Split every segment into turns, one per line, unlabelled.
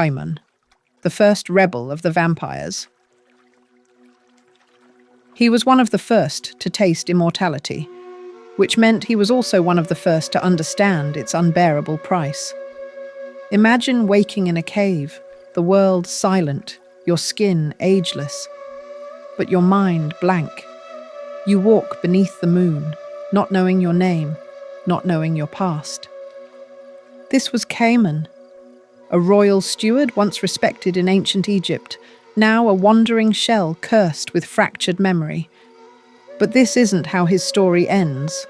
Khayman, the first rebel of the vampires. He was one of the first to taste immortality, which meant he was also one of the first to understand its unbearable price. Imagine waking in a cave, the world silent, your skin ageless, but your mind blank. You walk beneath the moon, not knowing your name, not knowing your past. This was Khayman, a royal steward once respected in ancient Egypt, now a wandering shell cursed with fractured memory. But this isn't how his story ends.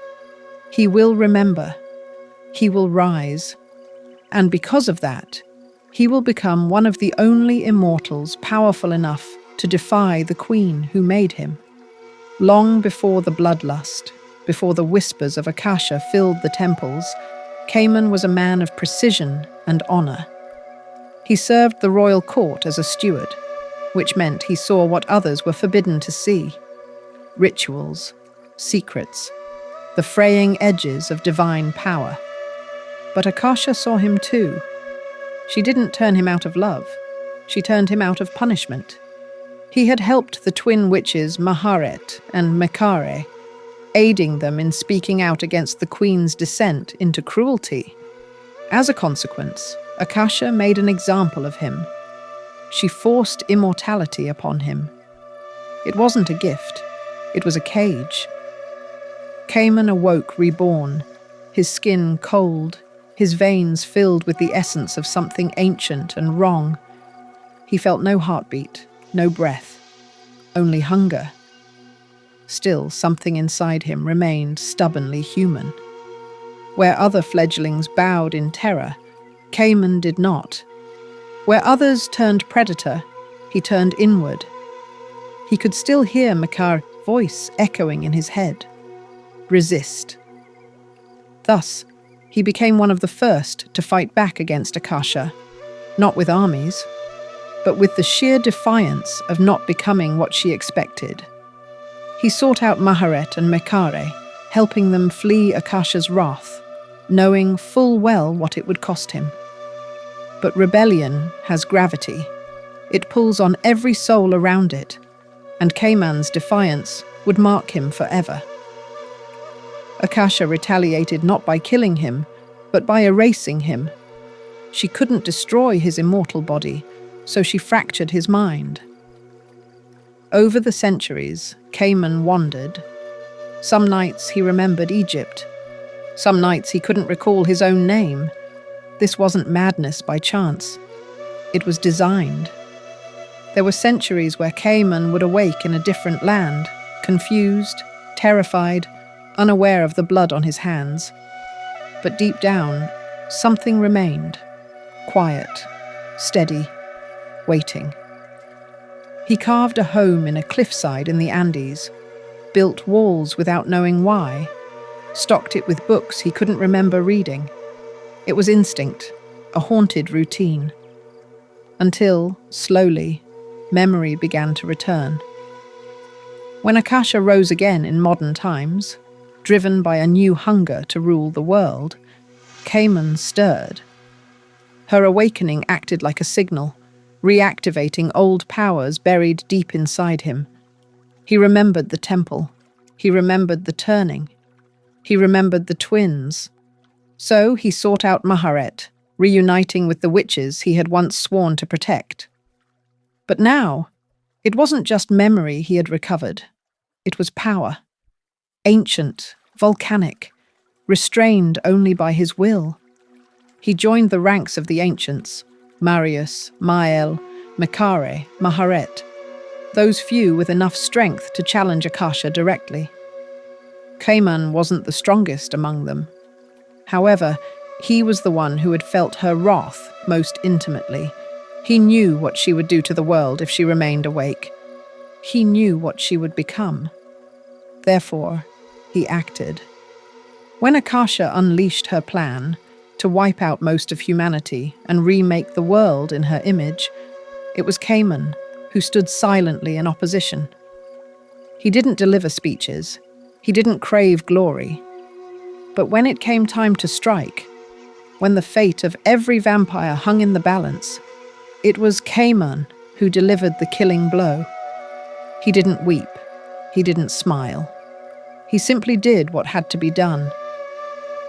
He will remember. He will rise. And because of that, he will become one of the only immortals powerful enough to defy the queen who made him. Long before the bloodlust, before the whispers of Akasha filled the temples, Khayman was a man of precision and honor. He served the royal court as a steward, which meant he saw what others were forbidden to see. Rituals, secrets, the fraying edges of divine power. But Akasha saw him too. She didn't turn him out of love. She turned him out of punishment. He had helped the twin witches Maharet and Mekare, aiding them in speaking out against the queen's descent into cruelty. As a consequence, Akasha made an example of him. She forced immortality upon him. It wasn't a gift. It was a cage. Khayman awoke reborn, his skin cold, his veins filled with the essence of something ancient and wrong. He felt no heartbeat, no breath, only hunger. Still, something inside him remained stubbornly human. Where other fledglings bowed in terror, Khayman did not. Where others turned predator, he turned inward. He could still hear Mekare's voice echoing in his head. Resist. Thus, he became one of the first to fight back against Akasha, not with armies, but with the sheer defiance of not becoming what she expected. He sought out Maharet and Mekare, helping them flee Akasha's wrath, knowing full well what it would cost him. But rebellion has gravity. It pulls on every soul around it, and Khayman's defiance would mark him forever. Akasha retaliated not by killing him, but by erasing him. She couldn't destroy his immortal body, so she fractured his mind. Over the centuries, Khayman wandered. Some nights he remembered Egypt. Some nights he couldn't recall his own name. This wasn't madness by chance. It was designed. There were centuries where Khayman would awake in a different land, confused, terrified, unaware of the blood on his hands. But deep down, something remained. Quiet, steady, waiting. He carved a home in a cliffside in the Andes, built walls without knowing why, stocked it with books he couldn't remember reading. It was instinct, a haunted routine. Until, slowly, memory began to return. When Akasha rose again in modern times, driven by a new hunger to rule the world, Khayman stirred. Her awakening acted like a signal, reactivating old powers buried deep inside him. He remembered the temple. He remembered the turning. He remembered the twins. So he sought out Maharet, reuniting with the witches he had once sworn to protect. But now, it wasn't just memory he had recovered. It was power. Ancient, volcanic, restrained only by his will. He joined the ranks of the ancients, Marius, Mael, Mekare, Maharet, those few with enough strength to challenge Akasha directly. Khayman wasn't the strongest among them. However, he was the one who had felt her wrath most intimately. He knew what she would do to the world if she remained awake. He knew what she would become. Therefore, he acted. When Akasha unleashed her plan to wipe out most of humanity and remake the world in her image, it was Khayman who stood silently in opposition. He didn't deliver speeches. He didn't crave glory. But when it came time to strike, when the fate of every vampire hung in the balance, It was Khayman who delivered the killing blow. He didn't weep. He didn't smile. He simply did what had to be done.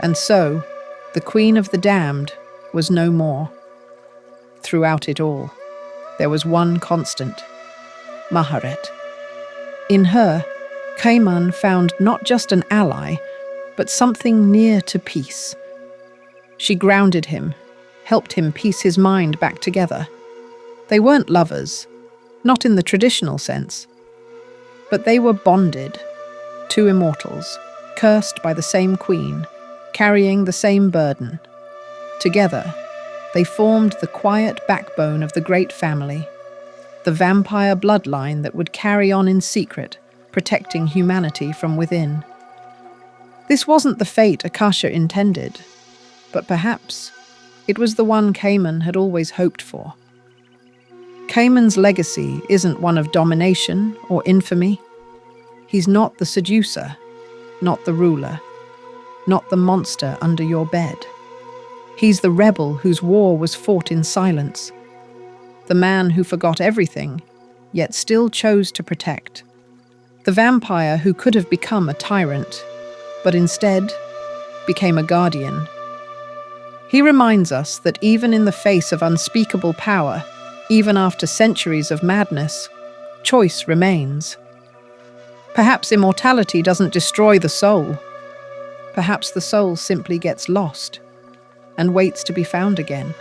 And so, the Queen of the Damned was no more. Throughout it all, there was one constant: Maharet. In her, Khayman found not just an ally, but something near to peace. She grounded him, helped him piece his mind back together. They weren't lovers, not in the traditional sense, but they were bonded, two immortals, cursed by the same queen, carrying the same burden. Together, they formed the quiet backbone of the great family, the vampire bloodline that would carry on in secret, protecting humanity from within. This wasn't the fate Akasha intended, but perhaps it was the one Khayman had always hoped for. Khayman's legacy isn't one of domination or infamy. He's not the seducer, not the ruler, not the monster under your bed. He's the rebel whose war was fought in silence, the man who forgot everything, yet still chose to protect, the vampire who could have become a tyrant, but instead became a guardian. He reminds us that even in the face of unspeakable power, even after centuries of madness, choice remains. Perhaps immortality doesn't destroy the soul. Perhaps the soul simply gets lost and waits to be found again.